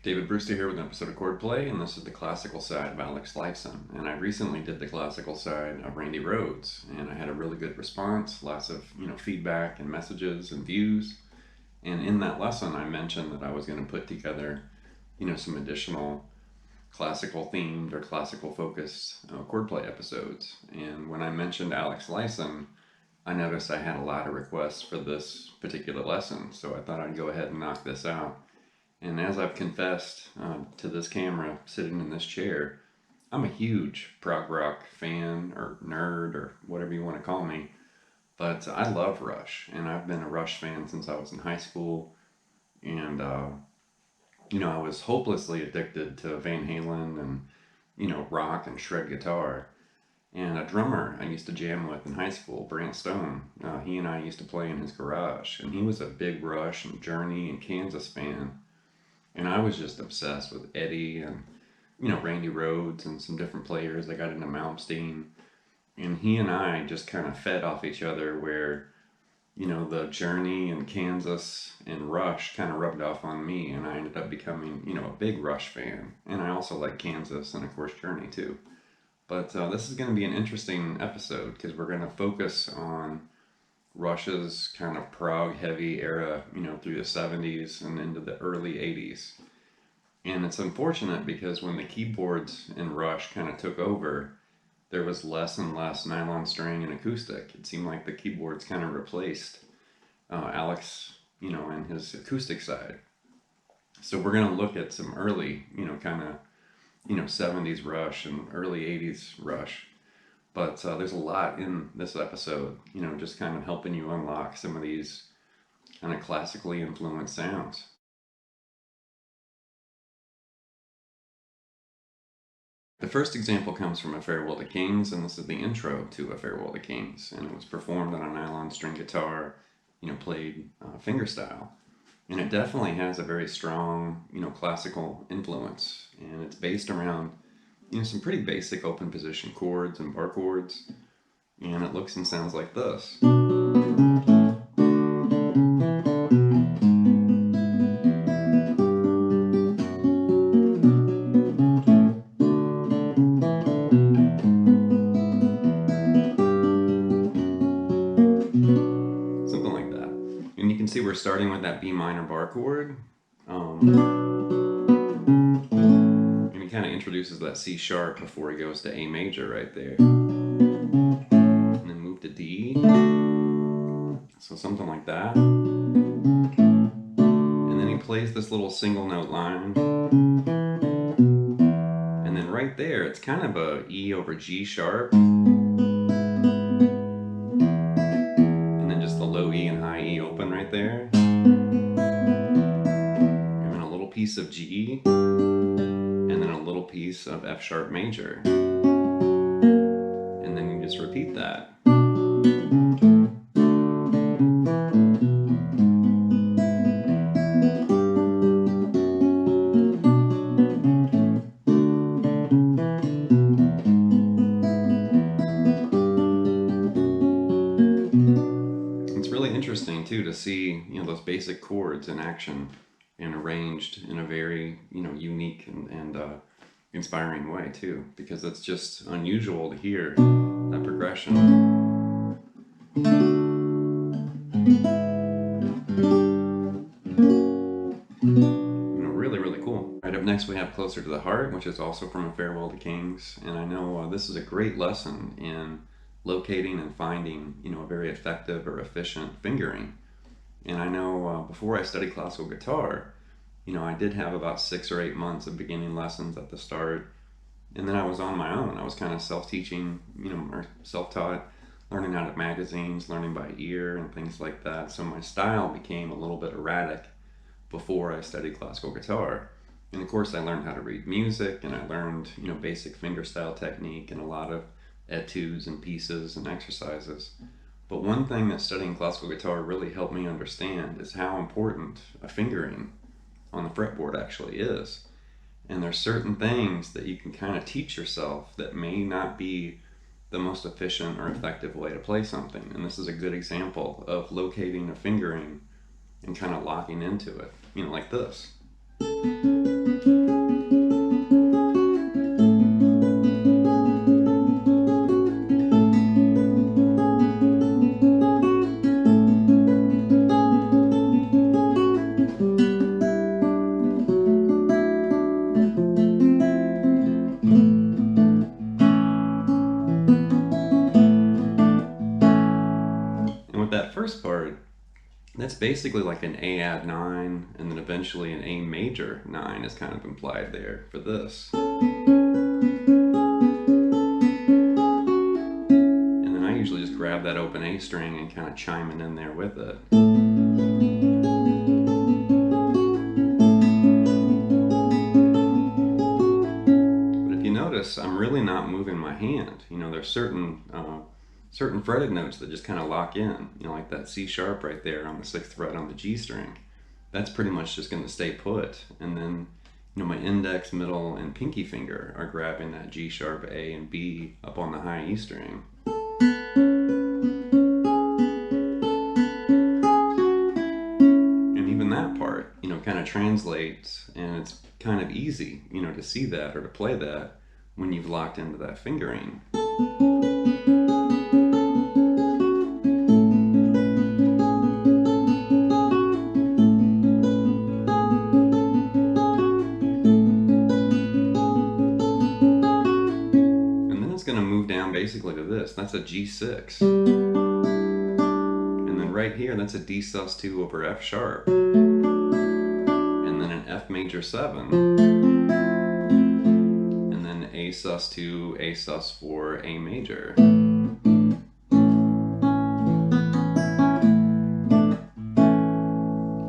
David Brewster here with an episode of Chordplay, and this is the classical side of Alex Lifeson. And I recently did the classical side of Randy Rhoads, and I had a really good response, lots of feedback and messages and views. And in that lesson, I mentioned that I was going to put together, some additional classical themed or classical focused Chordplay episodes. And when I mentioned Alex Lifeson, I noticed I had a lot of requests for this particular lesson, so I thought I'd go ahead and knock this out. And as I've confessed to this camera sitting in this chair, I'm a huge prog rock fan or nerd or whatever you want to call me. But I love Rush, and I've been a Rush fan since I was in high school. And, I was hopelessly addicted to Van Halen and, rock and shred guitar. And a drummer I used to jam with in high school, Brant Stone, he and I used to play in his garage. And he was a big Rush and Journey and Kansas fan. And I was just obsessed with Eddie and, Randy Rhoads and some different players. I got into Malmsteen. And he and I just kind of fed off each other where, the Journey and Kansas and Rush kind of rubbed off on me. And I ended up becoming, a big Rush fan. And I also like Kansas and, of course, Journey too. But this is going to be an interesting episode because we're going to focus on Rush's kind of prog-heavy era, through the 70s and into the early 80s. And it's unfortunate because when the keyboards in Rush kind of took over, there was less and less nylon string and acoustic. It seemed like the keyboards kind of replaced Alex, and his acoustic side. So we're going to look at some early, kind of, 70s Rush and early 80s Rush. But there's a lot in this episode, just kind of helping you unlock some of these kind of classically influenced sounds. The first example comes from A Farewell to Kings, and this is the intro to A Farewell to Kings. And it was performed on a nylon string guitar, played fingerstyle. And it definitely has a very strong, classical influence. And it's based around some pretty basic open position chords and bar chords, and it looks and sounds like this. Something like that. And you can see we're starting with that B minor bar chord. Kind of introduces that C sharp before he goes to A major right there. And then move to D. So something like that. And then he plays this little single note line. And then right there, it's kind of a E over G sharp. And then just the low E and high E open right there. And then a little piece of G. And then a little piece of F sharp major. And then you just repeat that. It's really interesting too to see, those basic chords in action and arranged in a very, unique and inspiring way too, because it's just unusual to hear that progression. Really, really cool. Right, up next we have Closer to the Heart, which is also from A Farewell to Kings, and I know this is a great lesson in locating and finding, a very effective or efficient fingering. And I know before I studied classical guitar, I did have about 6 or 8 months of beginning lessons at the start. And then I was on my own. I was kind of self-teaching, or self-taught, learning out of magazines, learning by ear and things like that. So my style became a little bit erratic before I studied classical guitar. And of course I learned how to read music, and I learned, basic fingerstyle technique and a lot of etudes and pieces and exercises. But one thing that studying classical guitar really helped me understand is how important a fingering on the fretboard actually is. And there's certain things that you can kind of teach yourself that may not be the most efficient or effective way to play something. And this is a good example of locating a fingering and kind of locking into it, like this. That's basically like an A add 9, and then eventually an A major 9 is kind of implied there for this. And then I usually just grab that open A string and kind of chime it in there with it. I'm really not moving my hand. You know, there's certain fretted notes that just kind of lock in. You know, like that C sharp right there on the 6th fret on the G string. That's pretty much just going to stay put. And then, you know, my index, middle, and pinky finger are grabbing that G sharp, A, and B up on the high E string. And even that part, you know, kind of translates, and it's kind of easy, you know, to see that or to play that when you've locked into that fingering. And then it's going to move down basically to this. That's a G6. And then right here, that's a D sus2 over F sharp. And then an F major 7. A sus2, A sus4, A major. You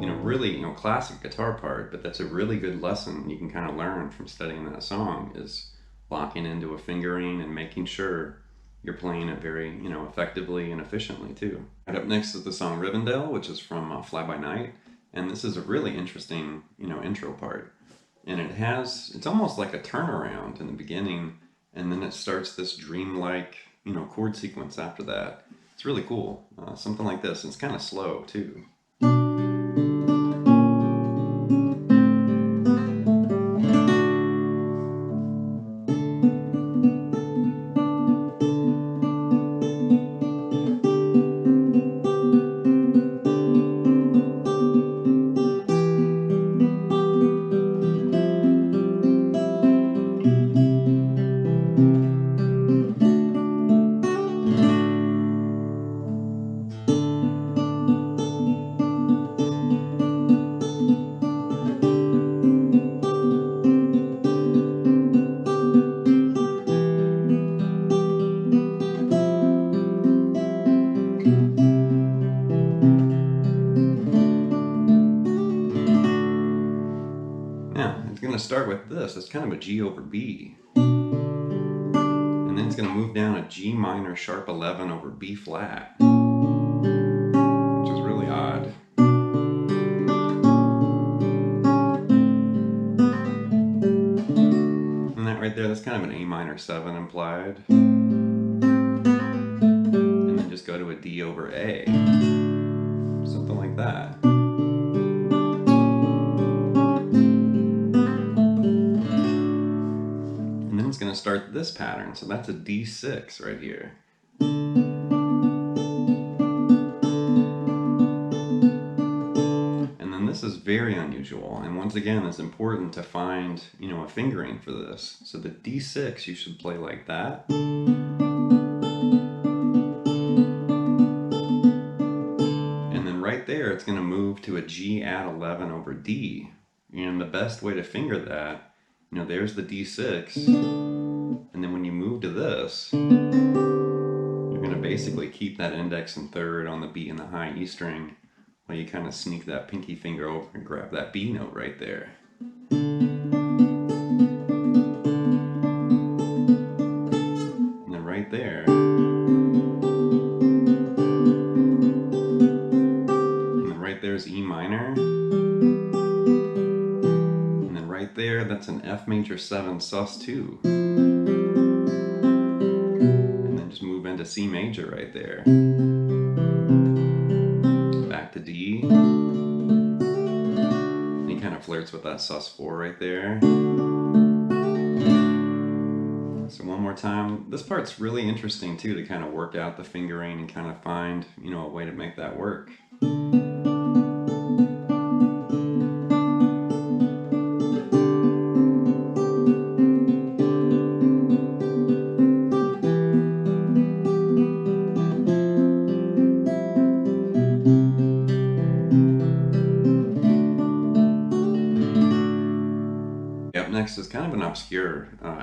know, really, you know, classic guitar part, but that's a really good lesson you can kind of learn from studying that song, is locking into a fingering and making sure you're playing it very, you know, effectively and efficiently too. Right up next is the song Rivendell, which is from Fly By Night, and this is a really interesting, you know, intro part. And it's almost like a turnaround in the beginning, and then it starts this dreamlike, you know, chord sequence after that. It's really cool. Something like this. It's kind of slow too. Start with this. It's kind of a G over B, and then it's going to move down a G minor sharp 11 over B flat, which is really odd. And that right there, that's kind of an A minor 7 implied, and then just go to a D over A, something like that. It's going to start this pattern, so that's a D6 right here. And then this is very unusual, and once again it's important to find, you know, a fingering for this. So the D6 you should play like that. And then right there it's going to move to a G add 11 over D. And the best way to finger that, you know, there's the D6, and then when you move to this, you're going to basically keep that index and third on the B and the high E string while you kind of sneak that pinky finger over and grab that B note right there. And then right there, and then right there's E minor. There, that's an F major 7 sus2, and then just move into C major right there, back to D, and he kind of flirts with that sus4 right there. So one more time, this part's really interesting too, to kind of work out the fingering and kind of find, you know, a way to make that work.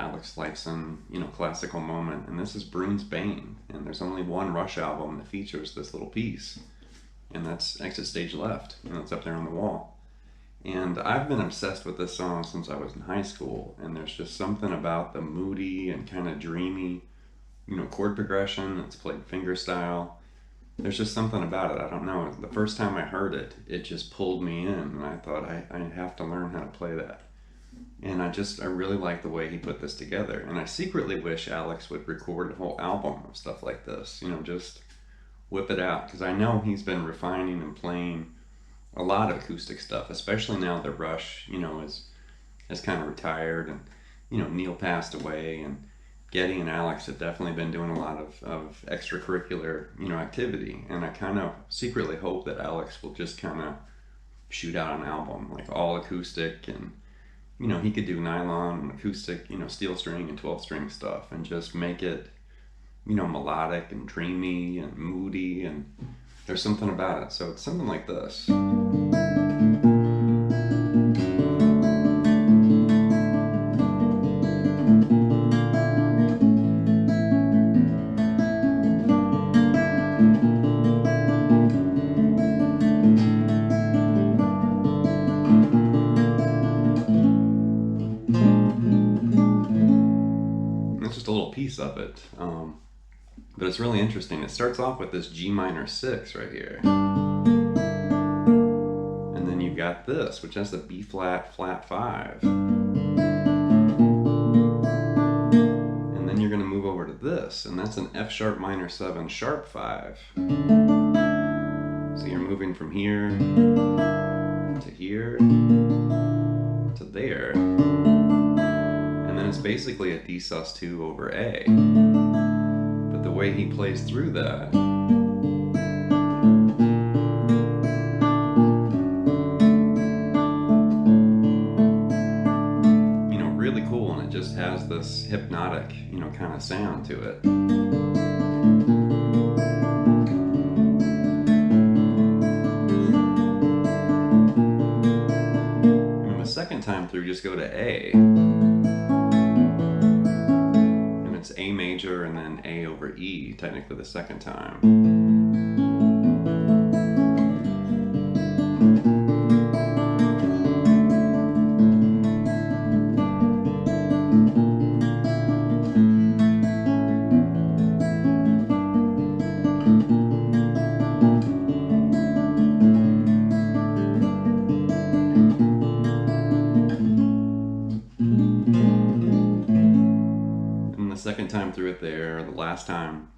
Alex Lifeson, classical moment, and this is Brune's Bane, and there's only one Rush album that features this little piece, and that's Exit Stage Left, it's up there on the wall. And I've been obsessed with this song since I was in high school, and there's just something about the moody and kind of dreamy, chord progression. It's played fingerstyle. There's just something about it. I don't know. The first time I heard it, it just pulled me in, and I thought I have to learn how to play that. And I really like the way he put this together. And I secretly wish Alex would record a whole album of stuff like this, just whip it out. Because I know he's been refining and playing a lot of acoustic stuff, especially now that Rush, is kind of retired, and, Neil passed away, and Geddy and Alex have definitely been doing a lot of extracurricular, activity. And I kind of secretly hope that Alex will just kind of shoot out an album, like all acoustic, and, he could do nylon and acoustic, steel string and 12-string stuff, and just make it, melodic and dreamy and moody, and there's something about it. So it's something like this. That's just a little piece of it. But it's really interesting. It starts off with this G minor 6 right here. And then you've got this, which has the B flat, flat 5. And then you're going to move over to this, and that's an F sharp minor 7 sharp 5. So you're moving from here to here to there. And then it's basically a D sus2 over A. The way he plays through that, really cool, and it just has this hypnotic, kind of sound to it. And the second time through, just go to A. It's A major and then A over E, technically the second time. Second time through it there, the last time,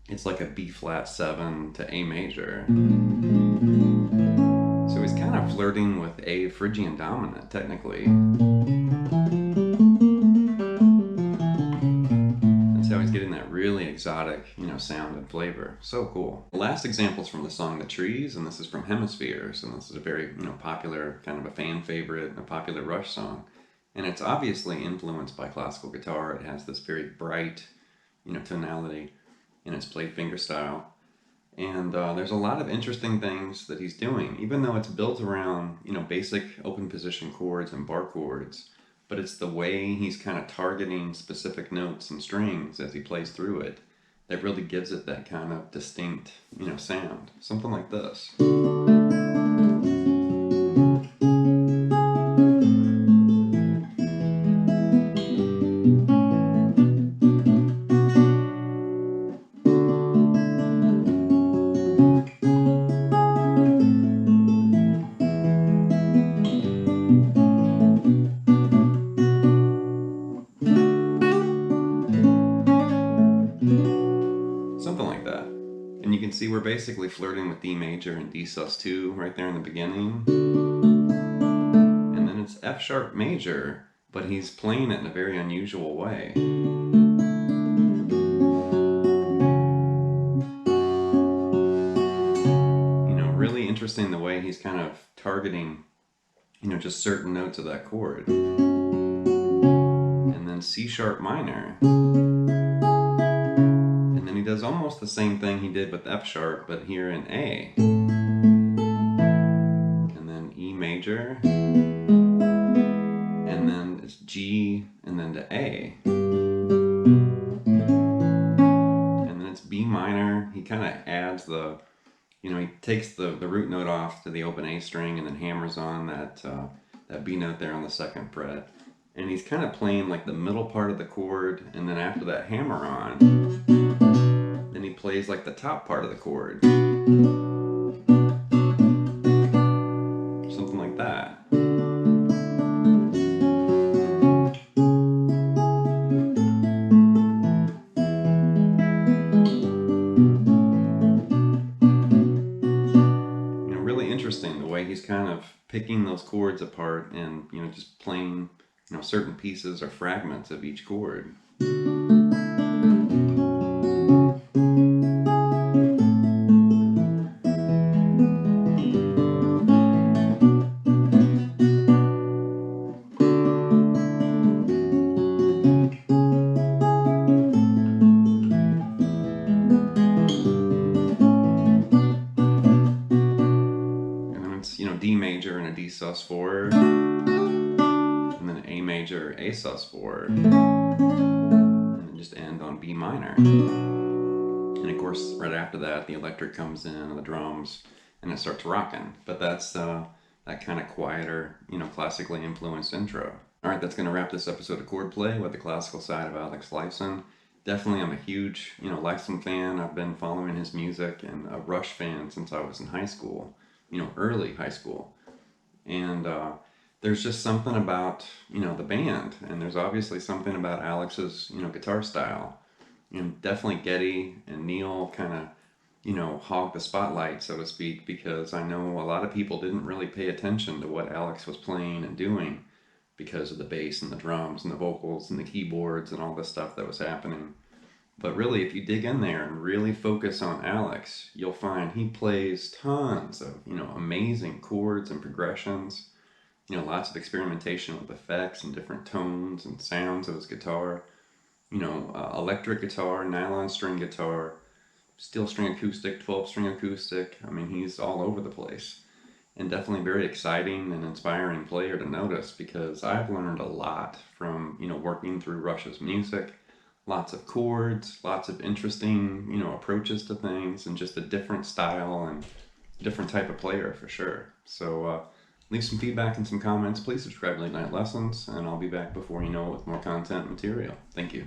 it's like a B flat 7 to A major. So he's kind of flirting with A Phrygian dominant, technically. That's how he's getting that really exotic, sound and flavor. So cool. The last example's from the song The Trees, and this is from Hemispheres, and this is a very, popular, kind of a fan favorite, a popular Rush song. And it's obviously influenced by classical guitar. It has this very bright, tonality, and it's played fingerstyle. And there's a lot of interesting things that he's doing, even though it's built around, basic open position chords and bar chords. But it's the way he's kind of targeting specific notes and strings as he plays through it that really gives it that kind of distinct, sound. Something like this. See, we're basically flirting with D major and D sus2 right there in the beginning. And then it's F sharp major, but he's playing it in a very unusual way. Really interesting the way he's kind of targeting, just certain notes of that chord. And then C sharp minor. He does almost the same thing he did with F sharp, but here in A. And then E major. And then it's G, and and then to A. And then it's B minor. He kind of adds the, he takes the root note off to the open A string and then hammers on that B note there on the second fret. And he's kind of playing like the middle part of the chord, and then after that hammer on, then he plays like the top part of the chord. Something like that. Really interesting the way he's kind of picking those chords apart and, just playing, certain pieces or fragments of each chord. D major and a D sus4, and then A major, A sus4, and then just end on B minor. And of course, right after that, the electric comes in, and the drums, and it starts rocking. But that's that kind of quieter, classically influenced intro. All right, that's going to wrap this episode of Chordplay with the classical side of Alex Lifeson. Definitely, I'm a huge, Lifeson fan. I've been following his music and a Rush fan since I was in high school. Early high school. And there's just something about, the band, and there's obviously something about Alex's, guitar style. And definitely Geddy and Neil kind of, hog the spotlight, so to speak, because I know a lot of people didn't really pay attention to what Alex was playing and doing because of the bass and the drums and the vocals and the keyboards and all this stuff that was happening. But really, if you dig in there and really focus on Alex, you'll find he plays tons of, amazing chords and progressions. Lots of experimentation with effects and different tones and sounds of his guitar. Electric guitar, nylon string guitar, steel string acoustic, 12-string acoustic. I mean, he's all over the place. And definitely very exciting and inspiring player to notice, because I've learned a lot from, working through Rush's music. Lots of chords, lots of interesting, approaches to things, and just a different style and different type of player for sure. So leave some feedback and some comments. Please subscribe to Late Night Lessons, and I'll be back before you know it with more content and material. Thank you.